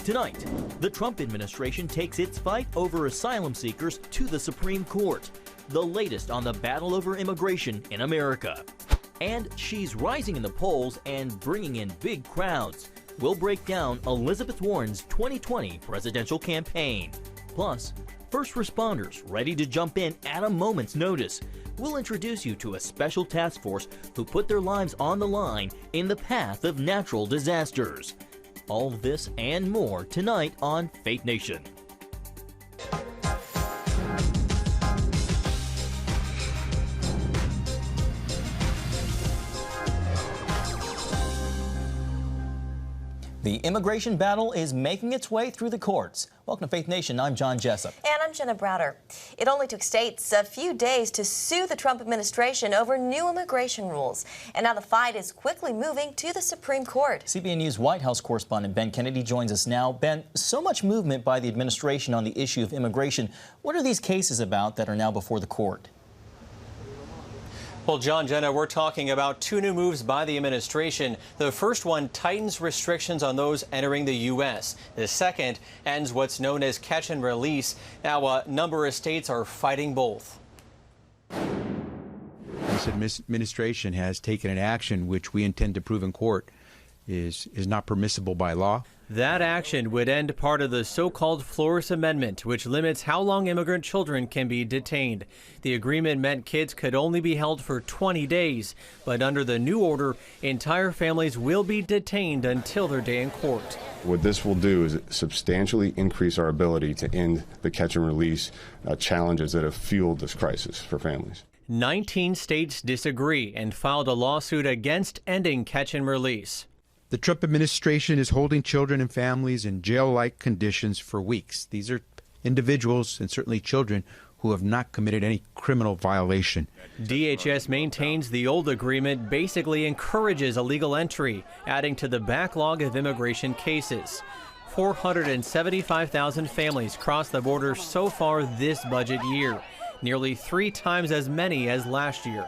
Tonight, the Trump administration takes its fight over asylum seekers to the Supreme Court. The latest on the battle over immigration in America. And she's rising in the polls and bringing in big crowds. We'll break down Elizabeth Warren's 2020 presidential campaign. Plus, first responders ready to jump in at a moment's notice. We'll introduce you to a special task force who put their lives on the line in the path of natural disasters. All this and more tonight on Faith Nation. The immigration battle is making its way through the courts. Welcome to Faith Nation. I'm John Jessup. And I'm Jenna Browder. It only took states a few days to sue the Trump administration over new immigration rules. And now the fight is quickly moving to the Supreme Court. CBN News White House correspondent Ben Kennedy joins us now. Ben, so much movement by the administration on the issue of immigration. What are these cases about that are now before the court? Well, John, Jenna, we're talking about two new moves by the administration. The first one tightens restrictions on those entering the U.S. The second ends what's known as catch and release. Now, a number of states are fighting both. This administration has taken an action which we intend to prove in court is not permissible by law. That action would end part of the so-called Flores Amendment, which limits how long immigrant children can be detained. The agreement meant kids could only be held for 20 days, but under the new order, entire families will be detained until their day in court. What this will do is substantially increase our ability to end the catch and release challenges that have fueled this crisis for families. 19 states disagree and filed a lawsuit against ending catch and release. The Trump administration is holding children and families in jail-like conditions for weeks. These are individuals and certainly children who have not committed any criminal violation. DHS maintains the old agreement basically encourages illegal entry, adding to the backlog of immigration cases. 475,000 families crossed the border so far this budget year, nearly 3 times as many as last year.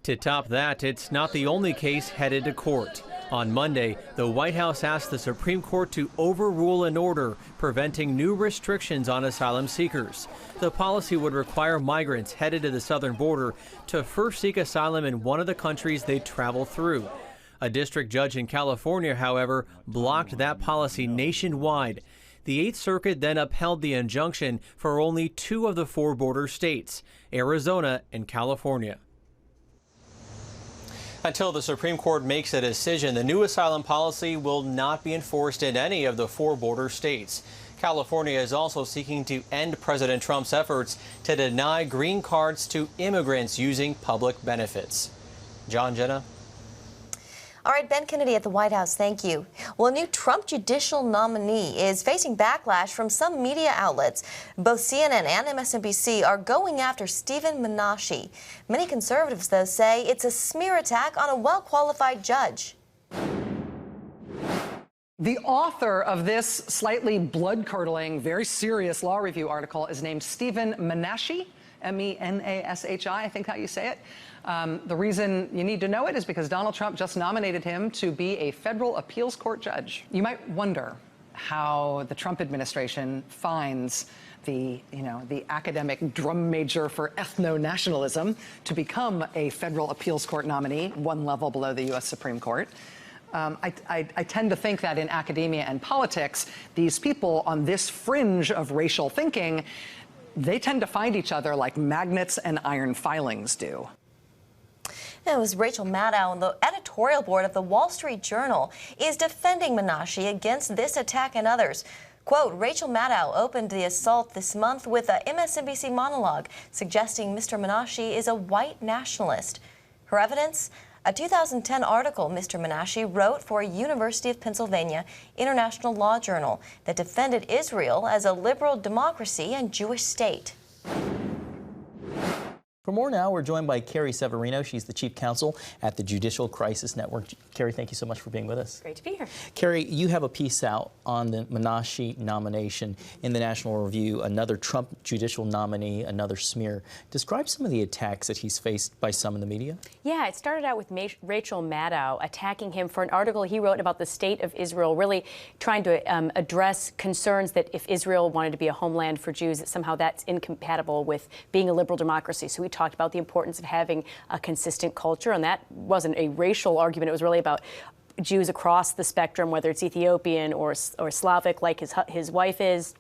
To top that, it's not the only case headed to court. On Monday, the White House asked the Supreme Court to overrule an order preventing new restrictions on asylum seekers. The policy would require migrants headed to the southern border to first seek asylum in one of the countries they travel through. A district judge in California, however, blocked that policy nationwide. The 8th Circuit then upheld the injunction for only 2 of the 4 border states, Arizona and California. Until the Supreme Court makes a decision, the new asylum policy will not be enforced in any of the 4 border states. California is also seeking to end President Trump's efforts to deny green cards to immigrants using public benefits. John, Jenna. All right, Ben Kennedy at the White House, thank you. Well, a new Trump judicial nominee is facing backlash from some media outlets. Both CNN and MSNBC are going after Stephen Minashi. Many conservatives, though, say it's a smear attack on a well-qualified judge. The author of this slightly blood-curdling, very serious law review article is named Stephen Minashi, Menashi, I think how you say it. The reason you need to know it is because Donald Trump just nominated him to be a federal appeals court judge. You might wonder how the Trump administration finds the academic drum major for ethno-nationalism to become a federal appeals court nominee, 1 level below the U.S. Supreme Court. I tend to think that in academia and politics, these people on this fringe of racial thinking, they tend to find each other like magnets and iron filings do. It was Rachel Maddow on the editorial board of the Wall Street Journal is defending Minashi against this attack and others. Quote, Rachel Maddow opened the assault this month with a MSNBC monologue suggesting Mr. Minashi is a white nationalist. Her evidence? A 2010 article Mr. Minashi wrote for a University of Pennsylvania International Law Journal that defended Israel as a liberal democracy and Jewish state. For more now, we're joined by Kerry Severino. She's the chief counsel at the Judicial Crisis Network. Kerry, thank you so much for being with us. Great to be here. Kerry, you have a piece out on the Minashi nomination in the National Review, another Trump judicial nominee, another smear. Describe some of the attacks that he's faced by some in the media. Yeah, it started out with Rachel Maddow attacking him for an article he wrote about the state of Israel, really trying to address concerns that if Israel wanted to be a homeland for Jews, that somehow that's incompatible with being a liberal democracy. So we talked about the importance of having a consistent culture, and that wasn't a racial argument. It was really about Jews across the spectrum, whether it's Ethiopian or Slavic, like his wife is,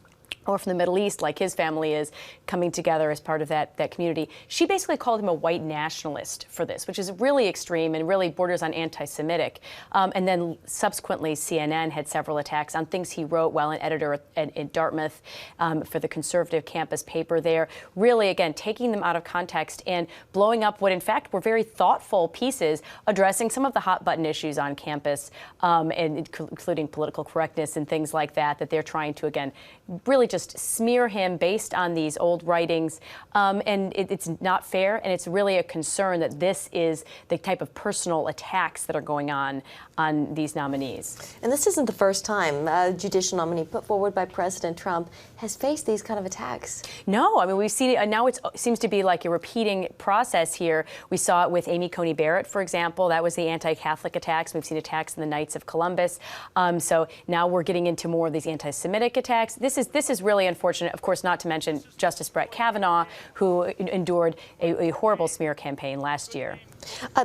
or from the Middle East, like his family is, coming together as part of that community. She basically called him a white nationalist for this, which is really extreme and really borders on anti-Semitic. And then subsequently, CNN had several attacks on things he wrote while an editor at Dartmouth for the conservative campus paper there. Really, again, taking them out of context and blowing up what, in fact, were very thoughtful pieces addressing some of the hot-button issues on campus, and including political correctness and things like that, that they're trying to, again, really just smear him based on these old writings. And it's not fair, and it's really a concern that this is the type of personal attacks that are going on these nominees. And this isn't the first time a judicial nominee put forward by President Trump has faced these kind of attacks. No, I mean, we've seen it, now it seems to be like a repeating process here. We saw it with Amy Coney Barrett, for example. That was the anti-Catholic attacks. We've seen attacks in the Knights of Columbus. So now we're getting into more of these anti-Semitic attacks. This is really unfortunate, of course, not to mention Justice Brett Kavanaugh, who endured a horrible smear campaign last year.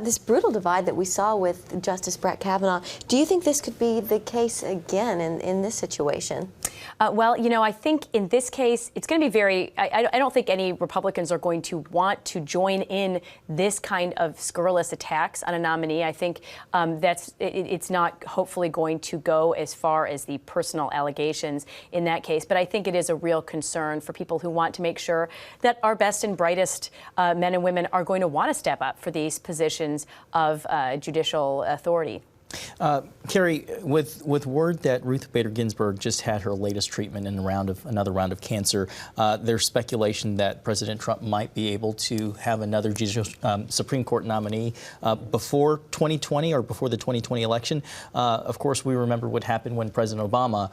This brutal divide that we saw with Justice Brett Kavanaugh, do you think this could be the case again in this situation? Well, you know, I think in this case, it's going to be very, I don't think any Republicans are going to want to join in this kind of scurrilous attacks on a nominee. I think it's not hopefully going to go as far as the personal allegations in that case. But I think it is a real concern for people who want to make sure that our best and brightest men and women are going to want to step up for these positions of judicial authority. Kerry, with word that Ruth Bader Ginsburg just had her latest treatment in another round of cancer, there's speculation that President Trump might be able to have another judicial Supreme Court nominee before 2020 or before the 2020 election. Of course, we remember what happened when President Obama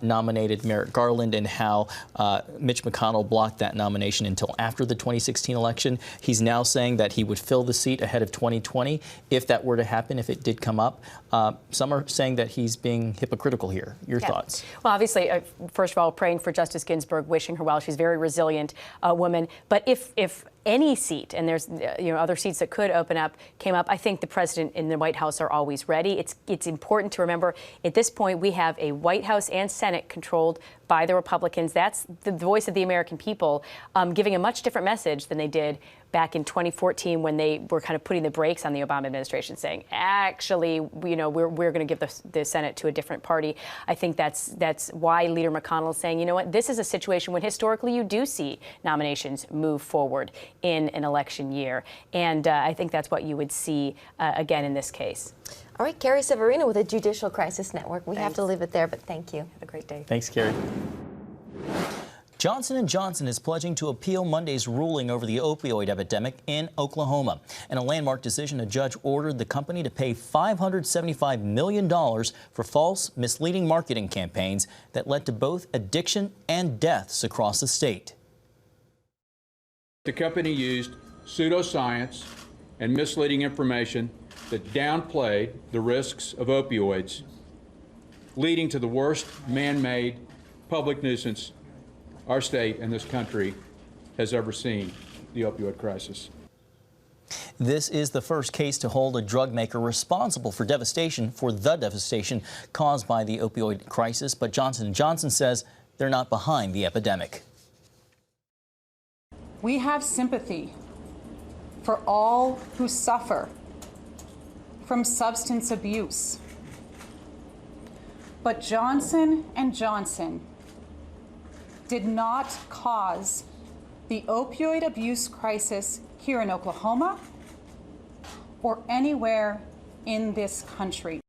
nominated Merrick Garland and how Mitch McConnell blocked that nomination until after the 2016 election. He's now saying that he would fill the seat ahead of 2020 if that were to happen, if it did come up. Some are saying that he's being hypocritical here. Your thoughts? Well, obviously, first of all, praying for Justice Ginsburg, wishing her well. She's a very resilient woman. But if any seat, and there's other seats that could open up, came up, I think the president and the White House are always ready. It's important to remember at this point we have a White House and Senate controlled by the Republicans. That's the voice of the American people, giving a much different message than they did back in 2014 when they were kind of putting the brakes on the Obama administration, saying, actually, we're going to give the Senate to a different party. I think that's why Leader McConnell is saying, you know what, this is a situation when historically you do see nominations move forward in an election year. And I think that's what you would see again in this case. All right, Kerry Severino with the Judicial Crisis Network. We have to leave it there, but thank you. Have a great day. Thanks, Kerry. Johnson & Johnson is pledging to appeal Monday's ruling over the opioid epidemic in Oklahoma. In a landmark decision, a judge ordered the company to pay $575 million for false, misleading marketing campaigns that led to both addiction and deaths across the state. The company used pseudoscience and misleading information that downplayed the risks of opioids, leading to the worst man-made public nuisance our state and this country has ever seen, the opioid crisis. This is the first case to hold a drug maker responsible for the devastation caused by the opioid crisis, but Johnson & Johnson says they're not behind the epidemic. We have sympathy for all who suffer from substance abuse. But Johnson & Johnson did not cause the opioid abuse crisis here in Oklahoma or anywhere in this country.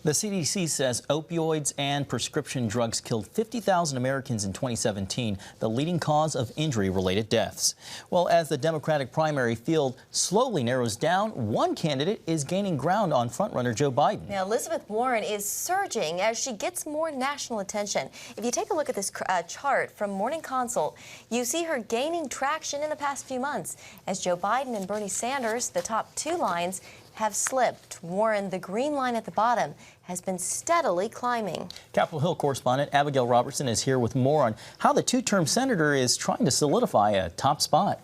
The CDC says opioids and prescription drugs killed 50,000 Americans in 2017, the leading cause of injury-related deaths. Well, as the Democratic primary field slowly narrows down, one candidate is gaining ground on frontrunner Joe Biden. Now, Elizabeth Warren is surging as she gets more national attention. If you take a look at this chart from Morning Consult, you see her gaining traction in the past few months as Joe Biden and Bernie Sanders, the top two lines, have slipped. Warren, the green line at the bottom, has been steadily climbing. Capitol Hill correspondent Abigail Robertson is here with more on how the two-term senator is trying to solidify a top spot.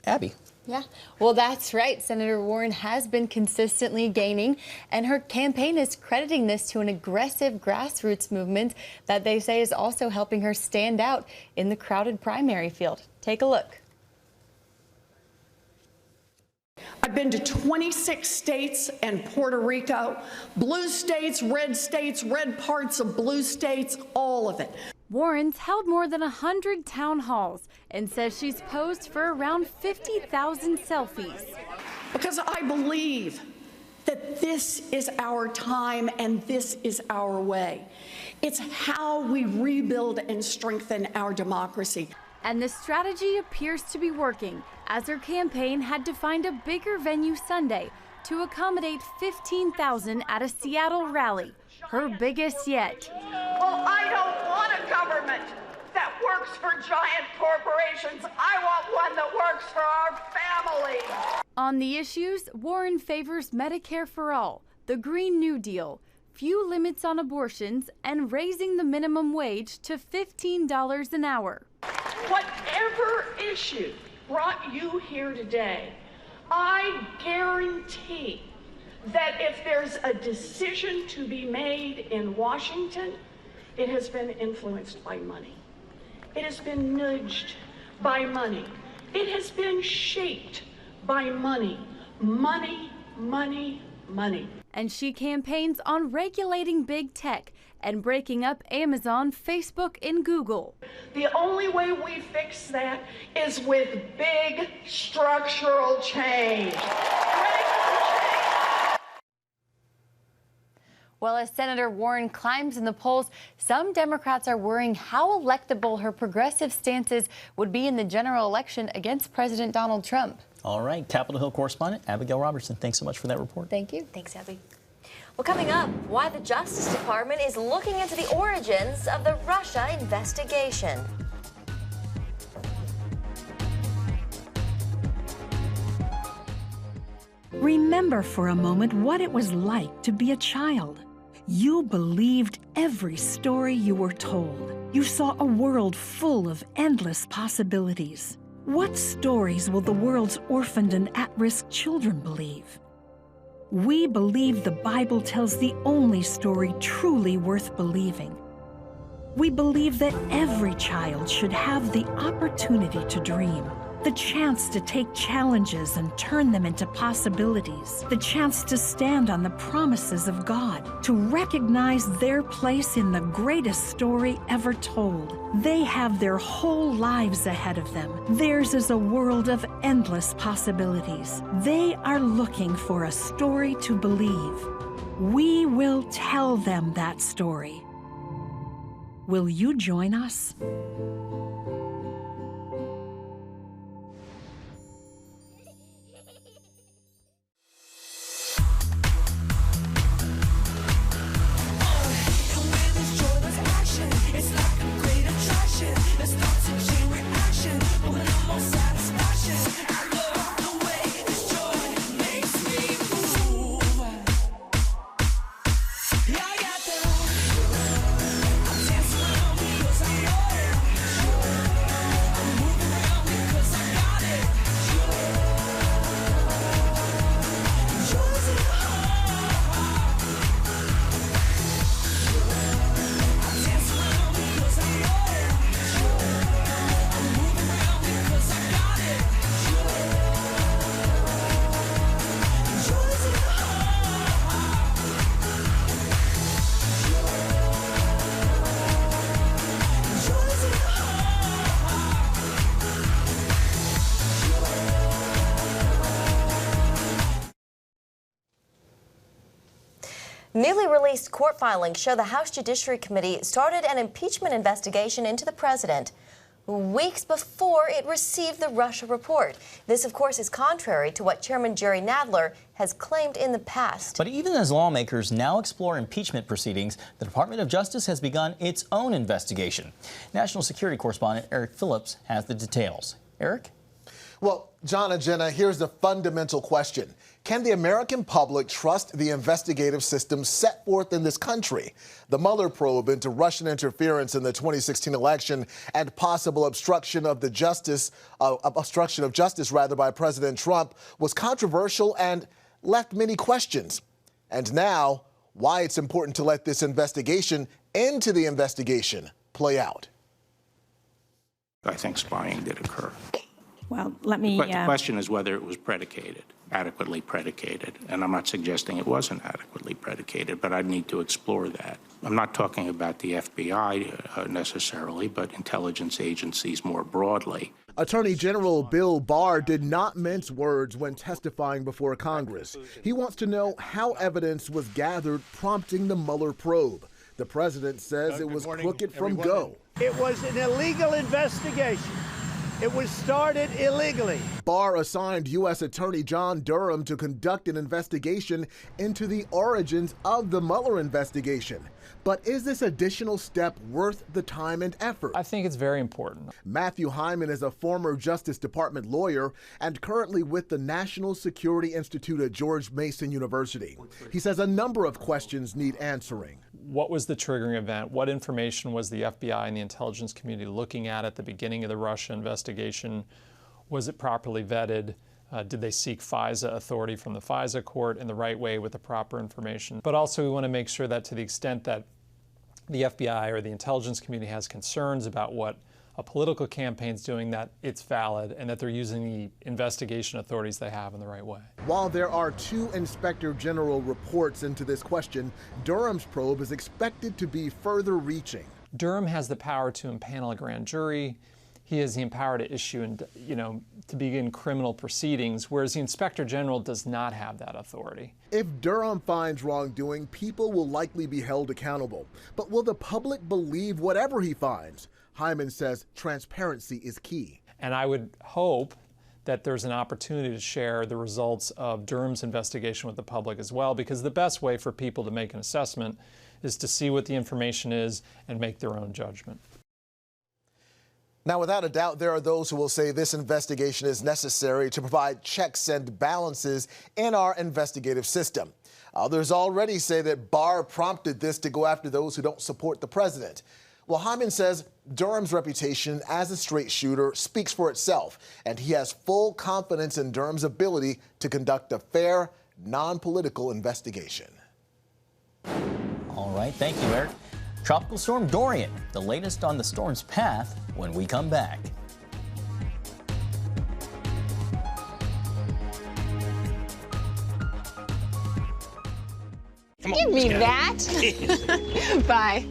Abby. Yeah, well, that's right. Senator Warren has been consistently gaining, and her campaign is crediting this to an aggressive grassroots movement that they say is also helping her stand out in the crowded primary field. Take a look. I've been to 26 states and Puerto Rico, blue states, red parts of blue states, all of it. Warren's held more than 100 town halls and says she's posed for around 50,000 selfies. Because I believe that this is our time and this is our way. It's how we rebuild and strengthen our democracy. And the strategy appears to be working, as her campaign had to find a bigger venue Sunday to accommodate 15,000 at a Seattle rally, her biggest yet. Well, I don't want a government that works for giant corporations. I want one that works for our families. On the issues, Warren favors Medicare for all, the Green New Deal, few limits on abortions, and raising the minimum wage to $15 an hour. Whatever issue brought you here today, I guarantee that if there's a decision to be made in Washington, it has been influenced by money. It has been nudged by money. It has been shaped by money. Money, money, money. And she campaigns on regulating big tech and breaking up Amazon, Facebook, and Google. The only way we fix that is with big structural change. Well, as Senator Warren climbs in the polls, some Democrats are worrying how electable her progressive stances would be in the general election against President Donald Trump. All right, Capitol Hill correspondent Abigail Robertson, thanks so much for that report. Thank you. Thanks, Abby. Well, coming up, why the Justice Department is looking into the origins of the Russia investigation. Remember for a moment what it was like to be a child. You believed every story you were told. You saw a world full of endless possibilities. What stories will the world's orphaned and at-risk children believe? We believe the Bible tells the only story truly worth believing. We believe that every child should have the opportunity to dream, the chance to take challenges and turn them into possibilities, the chance to stand on the promises of God, to recognize their place in the greatest story ever told. They have their whole lives ahead of them. Theirs is a world of endless possibilities. They are looking for a story to believe. We will tell them that story. Will you join us? Newly released court filings show the House Judiciary Committee started an impeachment investigation into the president weeks before it received the Russia report. This, of course, is contrary to what Chairman Jerry Nadler has claimed in the past. But even as lawmakers now explore impeachment proceedings, the Department of Justice has begun its own investigation. National Security Correspondent Eric Phillips has the details. Eric? Well, John and Jenna, here's the fundamental question. Can the American public trust the investigative system set forth in this country? The Mueller probe into Russian interference in the 2016 election and possible obstruction of justice by President Trump was controversial and left many questions. And now, why it's important to let this investigation into the investigation play out. I think spying did occur. Well, let me... But the question is whether it was adequately predicated. And I'm not suggesting it wasn't adequately predicated, but I'd need to explore that. I'm not talking about the FBI necessarily, but intelligence agencies more broadly. Attorney General Bill Barr did not mince words when testifying before Congress. He wants to know how evidence was gathered prompting the Mueller probe. The president says it was crooked from go. It was an illegal investigation. It was started illegally. Barr assigned U.S. Attorney John Durham to conduct an investigation into the origins of the Mueller investigation. But is this additional step worth the time and effort? I think it's very important. Matthew Hyman is a former Justice Department lawyer and currently with the National Security Institute at George Mason University. He says a number of questions need answering. What was the triggering event? What information was the FBI and the intelligence community looking at the beginning of the Russia investigation? Was it properly vetted? Did they seek FISA authority from the FISA court in the right way with the proper information? But also we want to make sure that to the extent that the FBI or the intelligence community has concerns about what a political campaign's doing, that it's valid and that they're using the investigation authorities they have in the right way. While there are 2 Inspector General reports into this question, Durham's probe is expected to be further reaching. Durham has the power to impanel a grand jury. He has the power to issue and, to begin criminal proceedings, whereas the Inspector General does not have that authority. If Durham finds wrongdoing, people will likely be held accountable. But will the public believe whatever he finds? Hyman says transparency is key. And I would hope that there's an opportunity to share the results of Durham's investigation with the public as well, because the best way for people to make an assessment is to see what the information is and make their own judgment. Now, without a doubt, there are those who will say this investigation is necessary to provide checks and balances in our investigative system. Others already say that Barr prompted this to go after those who don't support the president. Well, Hyman says Durham's reputation as a straight shooter speaks for itself, and he has full confidence in Durham's ability to conduct a fair, non-political investigation. All right, thank you, Eric. Tropical Storm Dorian, the latest on the storm's path when we come back. Give me that. Bye.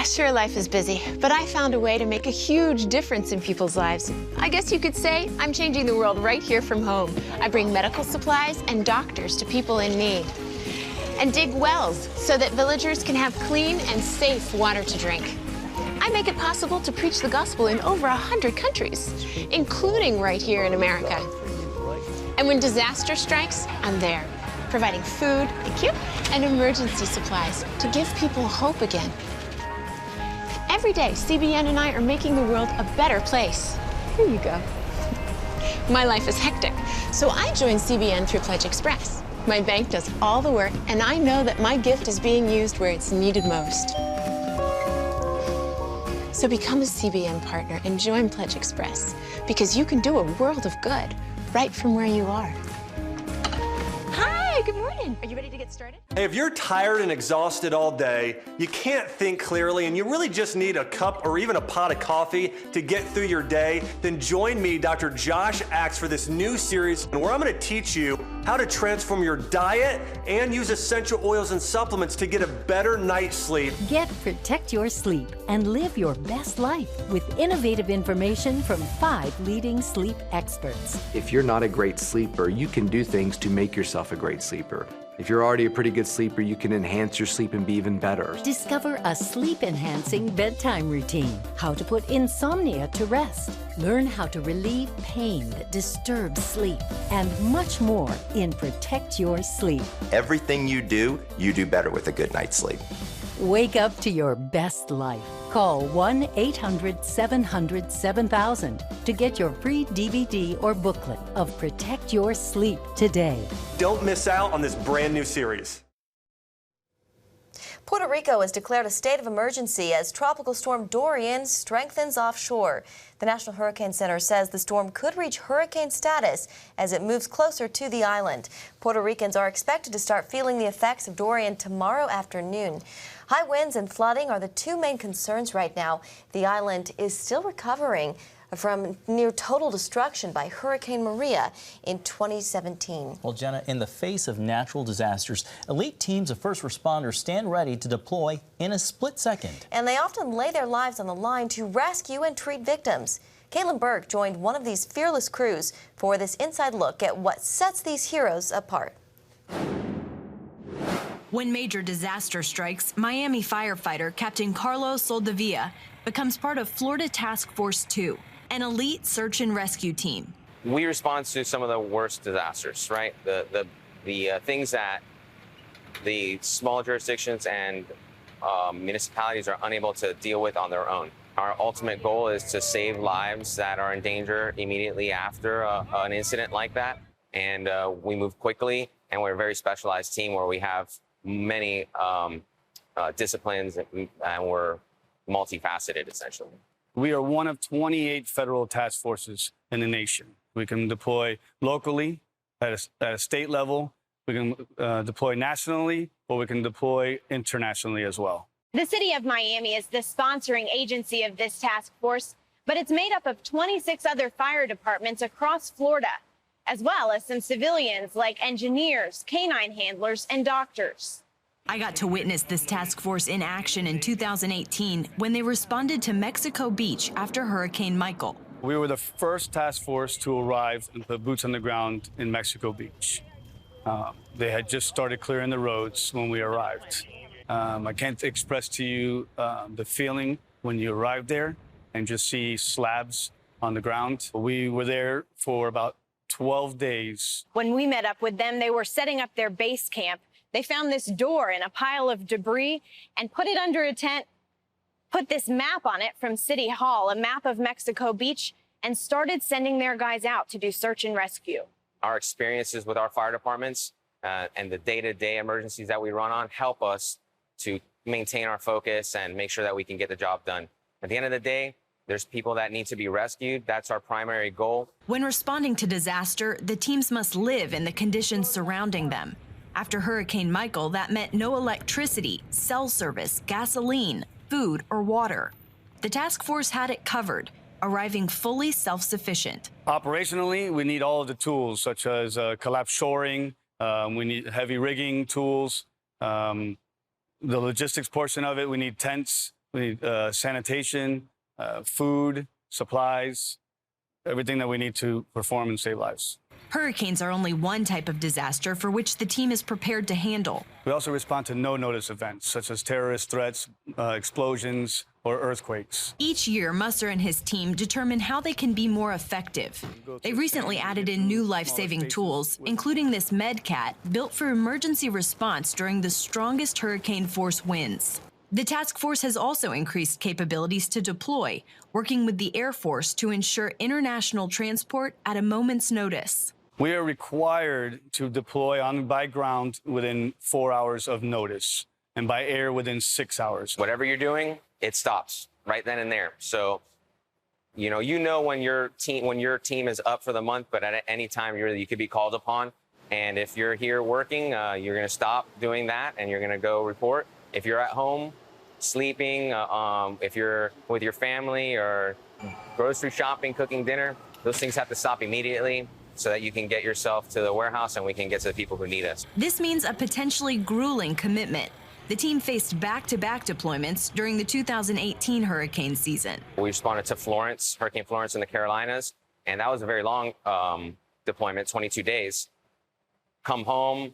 Sure, life is busy, but I found a way to make a huge difference in people's lives. I guess you could say I'm changing the world right here from home. I bring medical supplies and doctors to people in need, and dig wells so that villagers can have clean and safe water to drink. I make it possible to preach the gospel in over 100 countries, including right here in America. And when disaster strikes, I'm there, providing food, thank you, and emergency supplies to give people hope again. Every day, CBN and I are making the world a better place. Here you go. My life is hectic, so I joined CBN through Pledge Express. My bank does all the work, and I know that my gift is being used where it's needed most. So become a CBN partner and join Pledge Express, because you can do a world of good right from where you are. Hi, good morning. Are you ready to get started? Hey, if you're tired and exhausted all day, you can't think clearly, and you really just need a cup or even a pot of coffee to get through your day, then join me, Dr. Josh Axe, for this new series where I'm going to teach you how to transform your diet and use essential oils and supplements to get a better night's sleep. Protect your sleep and live your best life with innovative information from 5 leading sleep experts. If you're not a great sleeper, you can do things to make yourself a great sleeper. If you're already a pretty good sleeper, you can enhance your sleep and be even better. Discover a sleep-enhancing bedtime routine, how to put insomnia to rest, learn how to relieve pain that disturbs sleep, and much more in Protect Your Sleep. Everything you do better with a good night's sleep. Wake up to your best life. Call 1-800-700-7000 to get your free DVD or booklet of Protect Your Sleep today. Don't miss out on this brand new series. Puerto Rico has declared a state of emergency as Tropical Storm Dorian strengthens offshore. The National Hurricane Center says the storm could reach hurricane status as it moves closer to the island. Puerto Ricans are expected to start feeling the effects of Dorian tomorrow afternoon. High winds and flooding are the two main concerns right now. The island is still recovering from near total destruction by Hurricane Maria in 2017. Well, Jenna, in the face of natural disasters, elite teams of first responders stand ready to deploy in a split second. And they often lay their lives on the line to rescue and treat victims. Caitlin Burke joined one of these fearless crews for this inside look at what sets these heroes apart. When major disaster strikes, Miami firefighter Captain Carlos Soldevilla becomes part of Florida Task Force 2, an elite search and rescue team. We respond to some of the worst disasters, right? The things that the small jurisdictions and municipalities are unable to deal with on their own. Our ultimate goal is to save lives that are in danger immediately after an incident like that. And we move quickly, and we're a very specialized team where we have many disciplines, and we're multifaceted, essentially. We are one of 28 federal task forces in the nation. We can deploy locally at a state level. We can deploy nationally, or we can deploy internationally as well. The city of Miami is the sponsoring agency of this task force, but it's made up of 26 other fire departments across Florida, as well as some civilians like engineers, canine handlers, and doctors. I got to witness this task force in action in 2018 when they responded to Mexico Beach after Hurricane Michael. We were the first task force to arrive and put boots on the ground in Mexico Beach. They had just started clearing the roads when we arrived. I can't express to you the feeling when you arrive there and just see slabs on the ground. We were there for about 12 days. When we met up with them, they were setting up their base camp. They found this door in a pile of debris and put it under a tent, put this map on it from City Hall, a map of Mexico Beach, and started sending their guys out to do search and rescue. Our experiences with our fire departments and the day-to-day emergencies that we run on help us to maintain our focus and make sure that we can get the job done. At the end of the day, there's people that need to be rescued. That's our primary goal. When responding to disaster, the teams must live in the conditions surrounding them. After Hurricane Michael, that meant no electricity, cell service, gasoline, food, or water. The task force had it covered, arriving fully self-sufficient. Operationally, we need all of the tools, such as collapse shoring. We need heavy rigging tools. The logistics portion of it, we need tents, we need sanitation, food, supplies, everything that we need to perform and save lives. Hurricanes are only one type of disaster for which the team is prepared to handle. We also respond to no-notice events, such as terrorist threats, explosions, or earthquakes. Each year, Musser and his team determine how they can be more effective. They recently added in new life-saving tools, including this MedCat, built for emergency response during the strongest hurricane force winds. The task force has also increased capabilities to deploy, working with the Air Force to ensure international transport at a moment's notice. We are required to deploy by ground within 4 hours of notice, and by air within 6 hours. Whatever you're doing, it stops right then and there. So, you know when your team is up for the month, but at any time you could be called upon. And if you're here working, you're going to stop doing that and you're going to go report. If you're at home, sleeping, if you're with your family or grocery shopping, cooking dinner, those things have to stop immediately so that you can get yourself to the warehouse and we can get to the people who need us. This means a potentially grueling commitment. The team faced back-to-back deployments during the 2018 hurricane season. We responded to Florence, Hurricane Florence in the Carolinas, and that was a very long deployment, 22 days. Come home,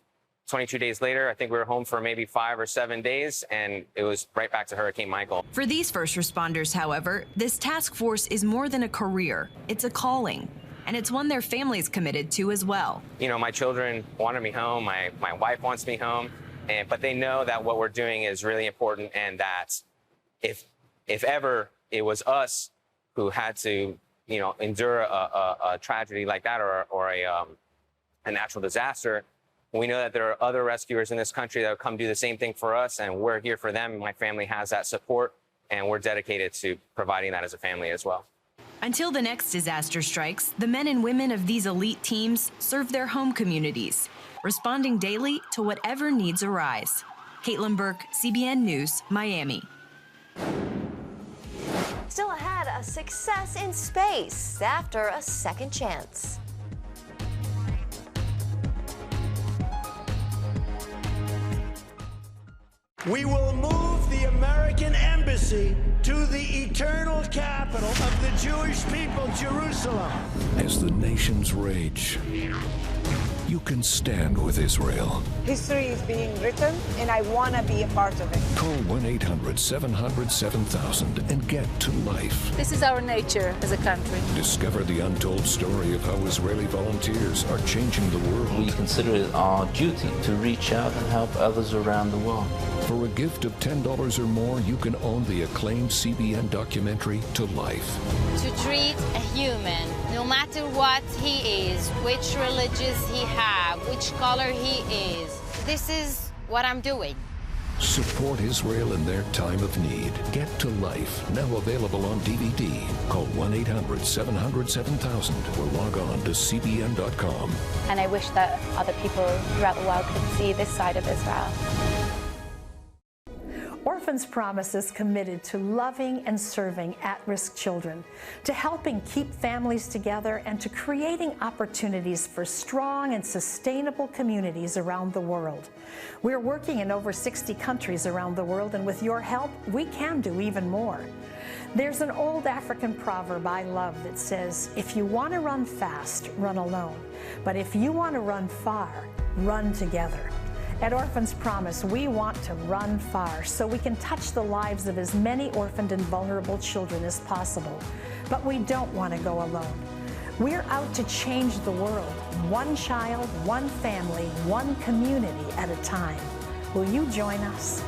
22 days later, I think we were home for maybe 5 or 7 days, and it was right back to Hurricane Michael. For these first responders, however, this task force is more than a career. It's a calling, and it's one their family's committed to as well. You know, my children wanted me home. My wife wants me home, but they know that what we're doing is really important, and that if ever it was us who had to, you know, endure a tragedy like that or a natural disaster, we know that there are other rescuers in this country that will come do the same thing for us, and we're here for them. My family has that support, and we're dedicated to providing that as a family as well. Until the next disaster strikes, the men and women of these elite teams serve their home communities, responding daily to whatever needs arise. Caitlin Burke, CBN News, Miami. Still ahead, a success in space after a second chance. We will move the American embassy to the eternal capital of the Jewish people, Jerusalem. As the nations rage, you can stand with Israel. History is being written, and I want to be a part of it. Call 1-800-700-7000 and get to life. This is our nature as a country. Discover the untold story of how Israeli volunteers are changing the world. We consider it our duty to reach out and help others around the world. For a gift of $10 or more, you can own the acclaimed CBN documentary To Life. To treat a human, no matter what he is, which religious he have, which color he is, this is what I'm doing. Support Israel in their time of need. Get to Life, now available on DVD. Call 1-800-700-7000 or log on to cbn.com. And I wish that other people throughout the world could see this side of Israel. Orphans Promise is committed to loving and serving at-risk children, to helping keep families together, and to creating opportunities for strong and sustainable communities around the world. We're working in over 60 countries around the world, and with your help, we can do even more. There's an old African proverb I love that says, if you want to run fast, run alone. But if you want to run far, run together. At Orphans Promise, we want to run far so we can touch the lives of as many orphaned and vulnerable children as possible. But we don't want to go alone. We're out to change the world, one child, one family, one community at a time. Will you join us?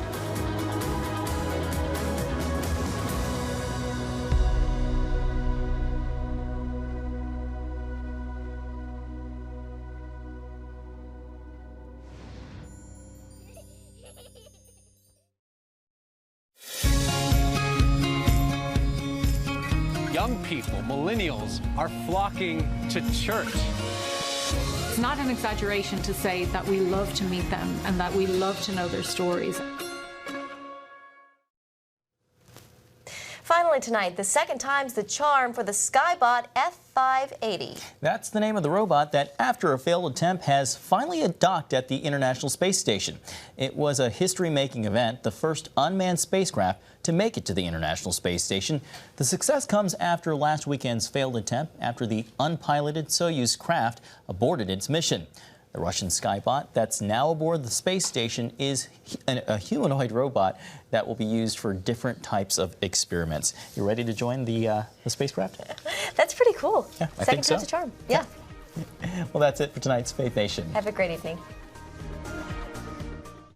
Young people, millennials, are flocking to church. It's not an exaggeration to say that we love to meet them and that we love to know their stories. Finally tonight, the second time's the charm for the Skybot F580. That's the name of the robot that, after a failed attempt, has finally docked at the International Space Station. It was a history-making event, the first unmanned spacecraft to make it to the International Space Station. The success comes after last weekend's failed attempt after the unpiloted Soyuz craft aborted its mission. The Russian Skybot that's now aboard the space station is a humanoid robot that will be used for different types of experiments. You ready to join the spacecraft? That's pretty cool. Yeah, I Second think so. time's a charm. Yeah. Well, that's it for tonight's Faith Nation. Have a great evening.